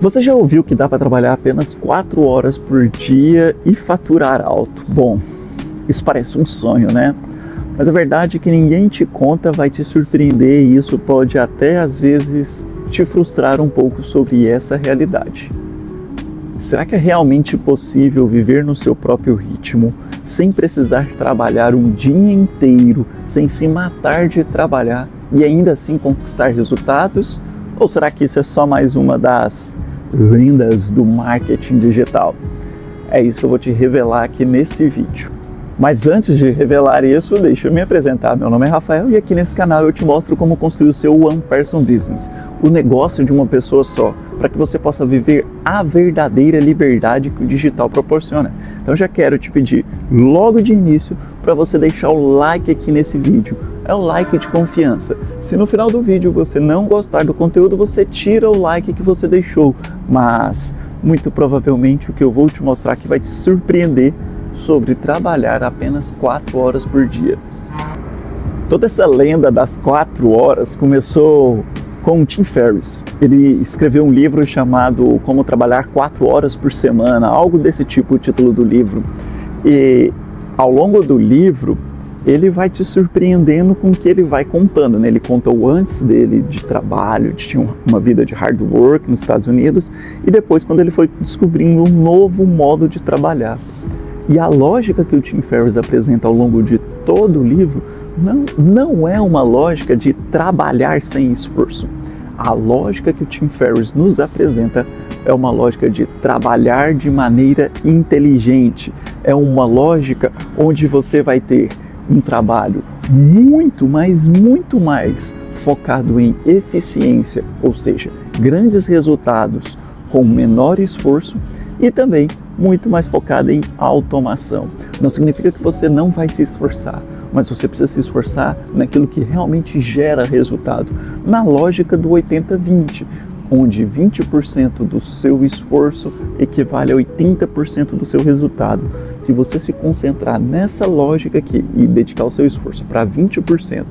Você já ouviu que dá para trabalhar apenas 4 horas por dia e faturar alto? Bom, isso parece um sonho, né? Mas a verdade é que ninguém te conta, vai te surpreender e isso pode até às vezes te frustrar um pouco sobre essa realidade. Será que é realmente possível viver no seu próprio ritmo, sem precisar trabalhar um dia inteiro, sem se matar de trabalhar e ainda assim conquistar resultados? Ou será que isso é só mais uma das lendas do marketing digital? É isso que eu vou te revelar aqui nesse vídeo. Mas antes de revelar isso, deixa eu me apresentar. Meu nome é Rafael e aqui nesse canal eu te mostro como construir o seu One Person Business, o negócio de uma pessoa só, para que você possa viver a verdadeira liberdade que o digital proporciona. Então já quero te pedir logo de início para você deixar o like aqui nesse vídeo. É o like de confiança. Se no final do vídeo você não gostar do conteúdo, você tira o like que você deixou. Mas muito provavelmente o que eu vou te mostrar aqui vai te surpreender sobre trabalhar apenas 4 horas por dia. Toda essa lenda das 4 horas começou com o Tim Ferriss. Ele escreveu um livro chamado Como Trabalhar 4 Horas por Semana, algo desse tipo, o título do livro. E ao longo do livro, ele vai te surpreendendo com o que ele vai contando, né? Ele conta o antes dele de trabalho, tinha uma vida de hard work nos Estados Unidos, e depois quando ele foi descobrindo um novo modo de trabalhar. E a lógica que o Tim Ferriss apresenta ao longo de todo o livro não é uma lógica de trabalhar sem esforço. A lógica que o Tim Ferriss nos apresenta é uma lógica de trabalhar de maneira inteligente. É uma lógica onde você vai ter um trabalho muito mais focado em eficiência, ou seja, grandes resultados com menor esforço, e também muito mais focado em automação. Não significa que você não vai se esforçar, mas você precisa se esforçar naquilo que realmente gera resultado, na lógica do 80-20, onde 20% do seu esforço equivale a 80% do seu resultado. Se você se concentrar nessa lógica aqui e dedicar o seu esforço para 20%,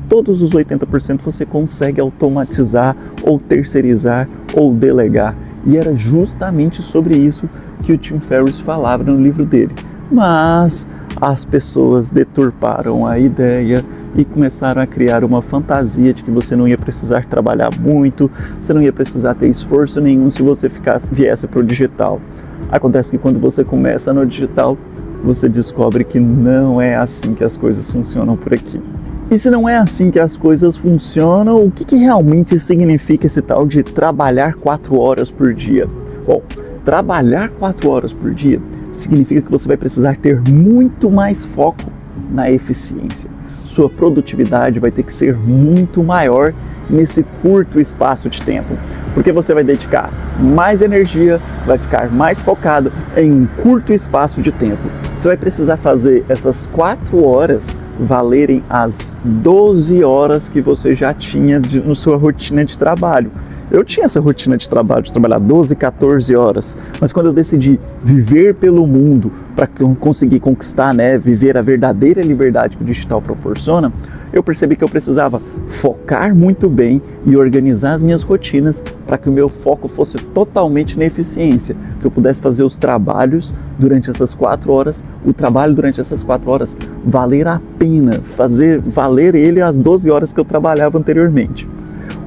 todos os 80% você consegue automatizar ou terceirizar ou delegar. E era justamente sobre isso que o Tim Ferriss falava no livro dele. Mas as pessoas deturparam a ideia e começaram a criar uma fantasia de que você não ia precisar trabalhar muito, você não ia precisar ter esforço nenhum se você viesse para o digital. Acontece que quando você começa no digital, você descobre que não é assim que as coisas funcionam por aqui. E se não é assim que as coisas funcionam, o que realmente significa esse tal de trabalhar 4 horas por dia? Bom, trabalhar 4 horas por dia significa que você vai precisar ter muito mais foco na eficiência. Sua produtividade vai ter que ser muito maior nesse curto espaço de tempo, porque você vai dedicar mais energia, vai ficar mais focado em um curto espaço de tempo. Você vai precisar fazer essas 4 horas valerem as 12 horas que você já tinha na sua rotina de trabalho. Eu tinha essa rotina de trabalho, de trabalhar 12, 14 horas, mas quando eu decidi viver pelo mundo para conseguir conquistar, viver a verdadeira liberdade que o digital proporciona, eu percebi que eu precisava focar muito bem e organizar as minhas rotinas para que o meu foco fosse totalmente na eficiência, que eu pudesse fazer os trabalhos durante essas 4 horas, o trabalho durante essas 4 horas valer a pena, fazer valer ele as 12 horas que eu trabalhava anteriormente.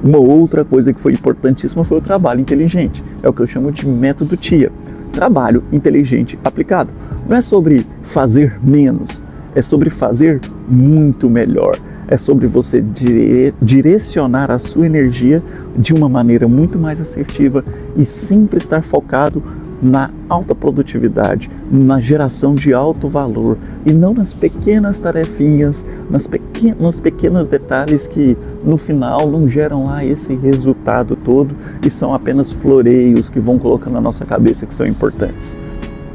Uma outra coisa que foi importantíssima foi o trabalho inteligente, é o que eu chamo de método TIA, trabalho inteligente aplicado. Não é sobre fazer menos, é sobre fazer muito melhor. É sobre você direcionar a sua energia de uma maneira muito mais assertiva e sempre estar focado na alta produtividade, na geração de alto valor e não nas pequenas tarefinhas, nos pequenos detalhes que no final não geram lá esse resultado todo e são apenas floreios que vão colocando na nossa cabeça que são importantes.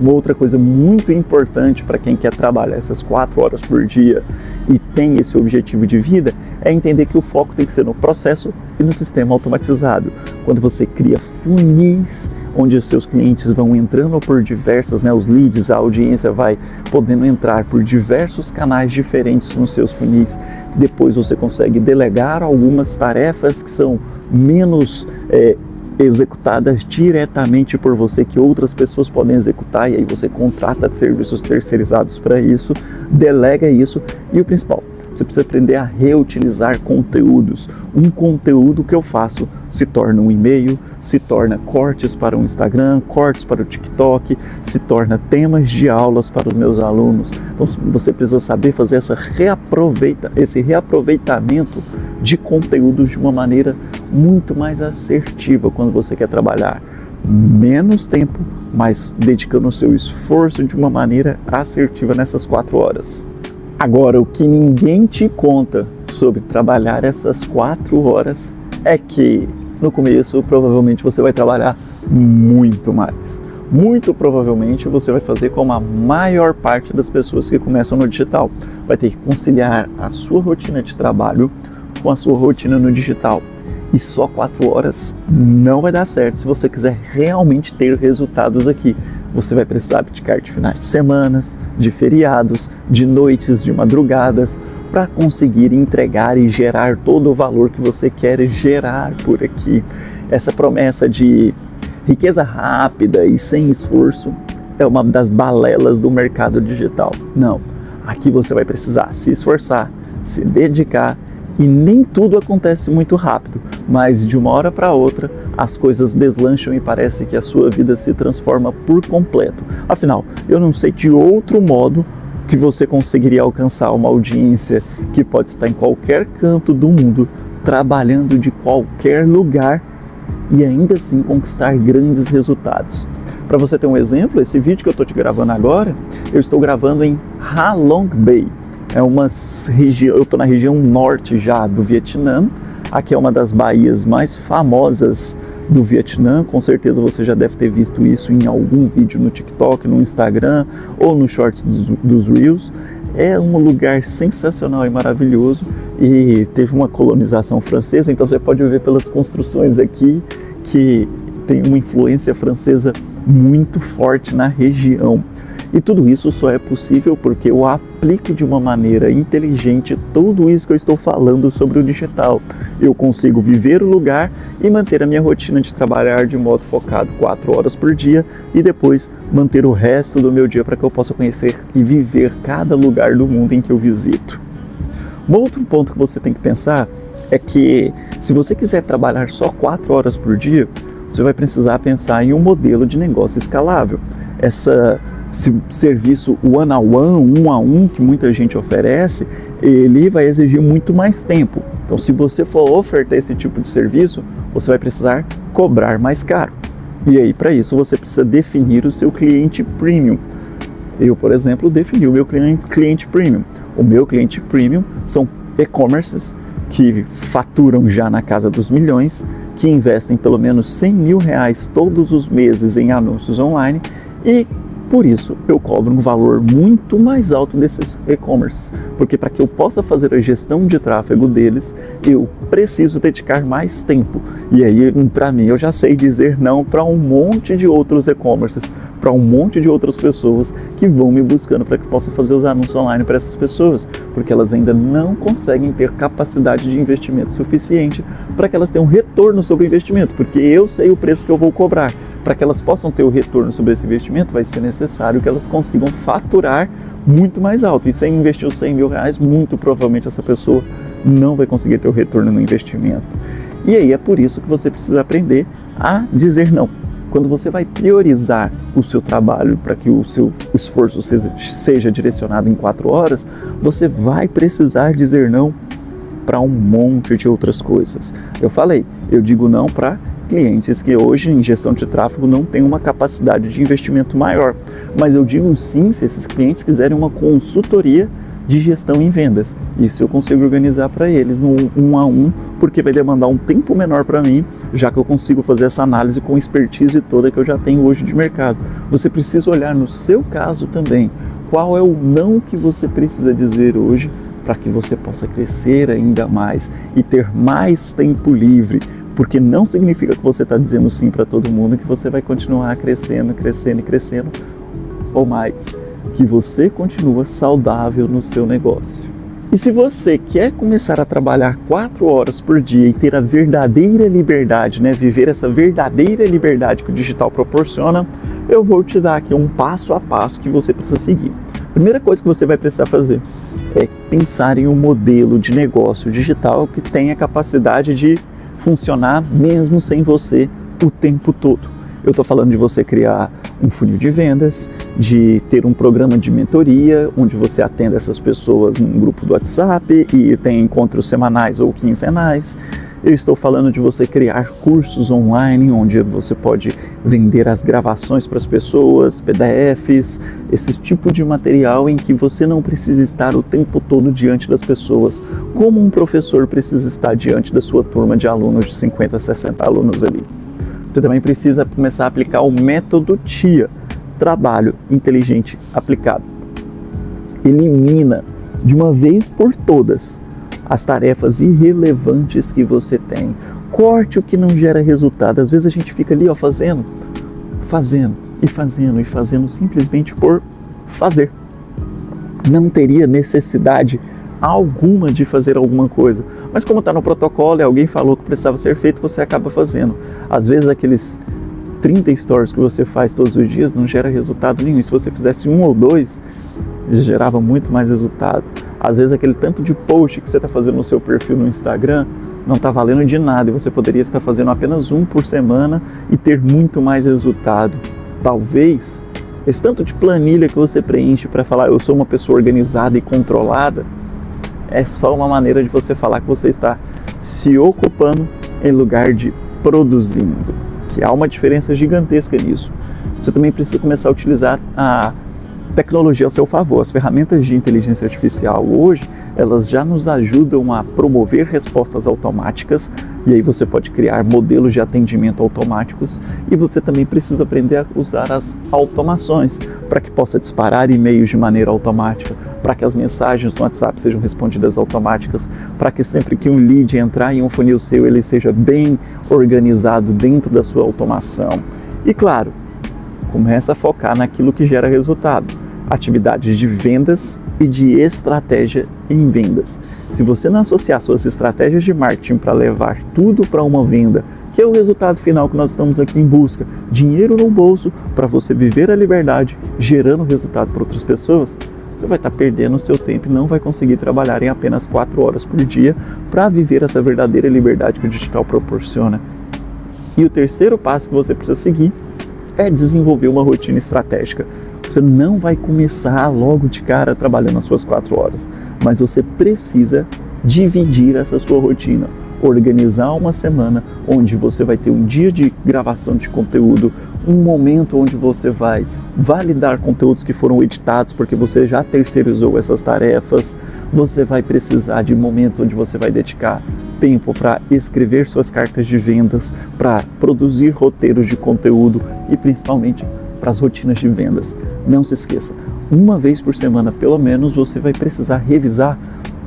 Uma outra coisa muito importante para quem quer trabalhar essas 4 horas por dia e tem esse objetivo de vida é entender que o foco tem que ser no processo e no sistema automatizado. Quando você cria funis onde os seus clientes vão entrando por diversas, os leads, a audiência vai podendo entrar por diversos canais diferentes nos seus funis. Depois você consegue delegar algumas tarefas que são menos executadas diretamente por você, que outras pessoas podem executar, e aí você contrata serviços terceirizados para isso, delega isso, e o principal, você precisa aprender a reutilizar conteúdos. Um conteúdo que eu faço se torna um e-mail, se torna cortes para o Instagram, cortes para o TikTok, se torna temas de aulas para os meus alunos. Então você precisa saber fazer esse reaproveitamento de conteúdos de uma maneira muito mais assertiva quando você quer trabalhar menos tempo, mas dedicando o seu esforço de uma maneira assertiva nessas 4 horas. Agora, o que ninguém te conta sobre trabalhar essas 4 horas é que no começo provavelmente você vai trabalhar muito mais. Muito provavelmente você vai fazer como a maior parte das pessoas que começam no digital. Vai ter que conciliar a sua rotina de trabalho com a sua rotina no digital. E só 4 horas não vai dar certo se você quiser realmente ter resultados aqui. Você vai precisar abdicar de finais de semanas, de feriados, de noites, de madrugadas, para conseguir entregar e gerar todo o valor que você quer gerar por aqui. Essa promessa de riqueza rápida e sem esforço é uma das balelas do mercado digital. Não, aqui você vai precisar se esforçar, se dedicar, e nem tudo acontece muito rápido, mas de uma hora para outra as coisas deslancham e parece que a sua vida se transforma por completo. Afinal, eu não sei de outro modo que você conseguiria alcançar uma audiência que pode estar em qualquer canto do mundo, trabalhando de qualquer lugar e ainda assim conquistar grandes resultados. Para você ter um exemplo, esse vídeo que eu estou te gravando agora, eu estou gravando em Ha Long Bay. Eu estou na região norte já do Vietnã. Aqui é uma das baías mais famosas do Vietnã. Com certeza você já deve ter visto isso em algum vídeo no TikTok, no Instagram ou nos shorts dos Reels. É um lugar sensacional e maravilhoso e teve uma colonização francesa, então você pode ver pelas construções aqui que tem uma influência francesa muito forte na região. E tudo isso só é possível porque eu aplico de uma maneira inteligente tudo isso que eu estou falando sobre o digital. Eu consigo viver o lugar e manter a minha rotina de trabalhar de modo focado 4 horas por dia e depois manter o resto do meu dia para que eu possa conhecer e viver cada lugar do mundo em que eu visito. Um outro ponto que você tem que pensar é que se você quiser trabalhar só 4 horas por dia, você vai precisar pensar em um modelo de negócio escalável. Esse serviço one-on-one, 1 a 1 que muita gente oferece, ele vai exigir muito mais tempo. Então, se você for ofertar esse tipo de serviço, você vai precisar cobrar mais caro. E aí, para isso, você precisa definir o seu cliente premium. Eu, por exemplo, defini o meu cliente premium. O meu cliente premium são e-commerces que faturam já na casa dos milhões, que investem pelo menos R$100 mil todos os meses em anúncios online e por isso eu cobro um valor muito mais alto desses e-commerce, porque para que eu possa fazer a gestão de tráfego deles, eu preciso dedicar mais tempo. E aí, para mim, eu já sei dizer não para um monte de outros e-commerces, para um monte de outras pessoas que vão me buscando para que eu possa fazer os anúncios online para essas pessoas, porque elas ainda não conseguem ter capacidade de investimento suficiente para que elas tenham retorno sobre o investimento, porque eu sei o preço que eu vou cobrar. Para que elas possam ter o retorno sobre esse investimento, vai ser necessário que elas consigam faturar muito mais alto. E sem investir os R$100 mil, muito provavelmente essa pessoa não vai conseguir ter o retorno no investimento. E aí é por isso que você precisa aprender a dizer não. Quando você vai priorizar o seu trabalho para que o seu esforço seja direcionado em 4 horas, você vai precisar dizer não para um monte de outras coisas. Eu digo não para clientes que hoje em gestão de tráfego não têm uma capacidade de investimento maior, mas eu digo sim se esses clientes quiserem uma consultoria de gestão em vendas. Isso eu consigo organizar para eles no 1 a 1, porque vai demandar um tempo menor para mim, já que eu consigo fazer essa análise com expertise toda que eu já tenho hoje de mercado. Você precisa olhar no seu caso também, qual é o não que você precisa dizer hoje para que você possa crescer ainda mais e ter mais tempo livre. Porque não significa que você está dizendo sim para todo mundo que você vai continuar crescendo ou mais, que você continua saudável no seu negócio. E se você quer começar a trabalhar 4 horas por dia e ter a verdadeira liberdade, né, viver essa verdadeira liberdade que o digital proporciona, eu vou te dar aqui um passo a passo que você precisa seguir. A primeira coisa que você vai precisar fazer é pensar em um modelo de negócio digital que tenha capacidade de funcionar mesmo sem você o tempo todo. Eu estou falando de você criar um funil de vendas, de ter um programa de mentoria, onde você atenda essas pessoas num grupo do WhatsApp e tem encontros semanais ou quinzenais. Eu estou falando de você criar cursos online, onde você pode vender as gravações para as pessoas, PDFs, esse tipo de material em que você não precisa estar o tempo todo diante das pessoas, como um professor precisa estar diante da sua turma de alunos, de 50, 60 alunos ali. Você também precisa começar a aplicar o método TIA, trabalho inteligente aplicado. Elimina de uma vez por todas as tarefas irrelevantes que você tem. Corte o que não gera resultado. Às vezes a gente fica ali fazendo simplesmente por fazer. Não teria necessidade alguma de fazer alguma coisa. Mas como está no protocolo e alguém falou que precisava ser feito, você acaba fazendo. Às vezes aqueles 30 stories que você faz todos os dias não gera resultado nenhum. E se você fizesse 1 ou 2, gerava muito mais resultado. Às vezes aquele tanto de post que você está fazendo no seu perfil no Instagram não está valendo de nada e você poderia estar fazendo apenas 1 por semana e ter muito mais resultado. Talvez esse tanto de planilha que você preenche para falar eu sou uma pessoa organizada e controlada é só uma maneira de você falar que você está se ocupando em lugar de produzindo, que há uma diferença gigantesca nisso. Você também precisa começar a utilizar a tecnologia ao seu favor. As ferramentas de inteligência artificial hoje, elas já nos ajudam a promover respostas automáticas e aí você pode criar modelos de atendimento automáticos e você também precisa aprender a usar as automações para que possa disparar e-mails de maneira automática, para que as mensagens no WhatsApp sejam respondidas automáticas, para que sempre que um lead entrar em um funil seu, ele seja bem organizado dentro da sua automação. E claro, começa a focar naquilo que gera resultado. Atividades de vendas e de estratégia em vendas. Se você não associar suas estratégias de marketing para levar tudo para uma venda, que é o resultado final que nós estamos aqui em busca, dinheiro no bolso para você viver a liberdade, gerando resultado para outras pessoas, você vai estar perdendo o seu tempo e não vai conseguir trabalhar em apenas 4 horas por dia para viver essa verdadeira liberdade que o digital proporciona. E o terceiro passo que você precisa seguir é desenvolver uma rotina estratégica. Você não vai começar logo de cara trabalhando as suas 4 horas, mas você precisa dividir essa sua rotina, organizar uma semana onde você vai ter um dia de gravação de conteúdo, um momento onde você vai validar conteúdos que foram editados porque você já terceirizou essas tarefas, você vai precisar de momentos onde você vai dedicar tempo para escrever suas cartas de vendas, para produzir roteiros de conteúdo e principalmente para as rotinas de vendas. Não se esqueça, uma vez por semana pelo menos você vai precisar revisar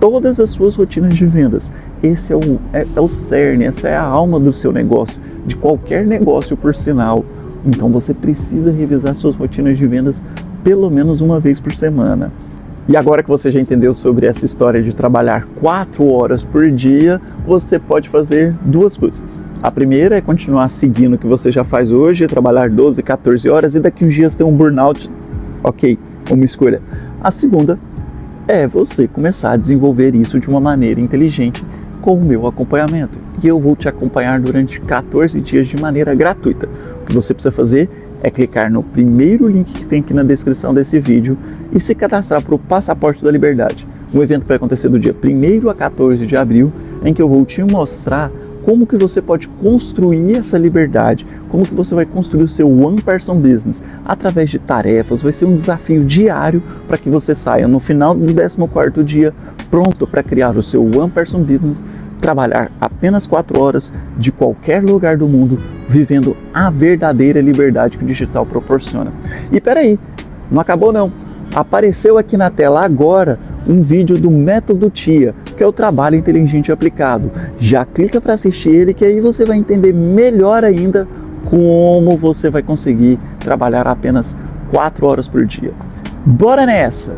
todas as suas rotinas de vendas. Esse é o cerne, essa é a alma do seu negócio, de qualquer negócio por sinal. Então você precisa revisar suas rotinas de vendas pelo menos uma vez por semana. E agora que você já entendeu sobre essa história de trabalhar 4 horas por dia, você pode fazer 2 coisas. A primeira é continuar seguindo o que você já faz hoje, trabalhar 12, 14 horas e daqui uns dias ter um burnout. Ok, uma escolha. A segunda é você começar a desenvolver isso de uma maneira inteligente com o meu acompanhamento. E eu vou te acompanhar durante 14 dias de maneira gratuita. O que você precisa fazer é clicar no primeiro link que tem aqui na descrição desse vídeo e se cadastrar para o Passaporte da Liberdade. Um evento que vai acontecer do dia 1º a 14 de abril, em que eu vou te mostrar como que você pode construir essa liberdade, como que você vai construir o seu One Person Business através de tarefas. Vai ser um desafio diário para que você saia no final do 14º dia pronto para criar o seu One Person Business, trabalhar apenas 4 horas de qualquer lugar do mundo, vivendo a verdadeira liberdade que o digital proporciona. E peraí, não acabou não. Apareceu aqui na tela agora um vídeo do Método TIA, que é o trabalho inteligente aplicado. Já clica para assistir ele, que aí você vai entender melhor ainda como você vai conseguir trabalhar apenas 4 horas por dia. Bora nessa!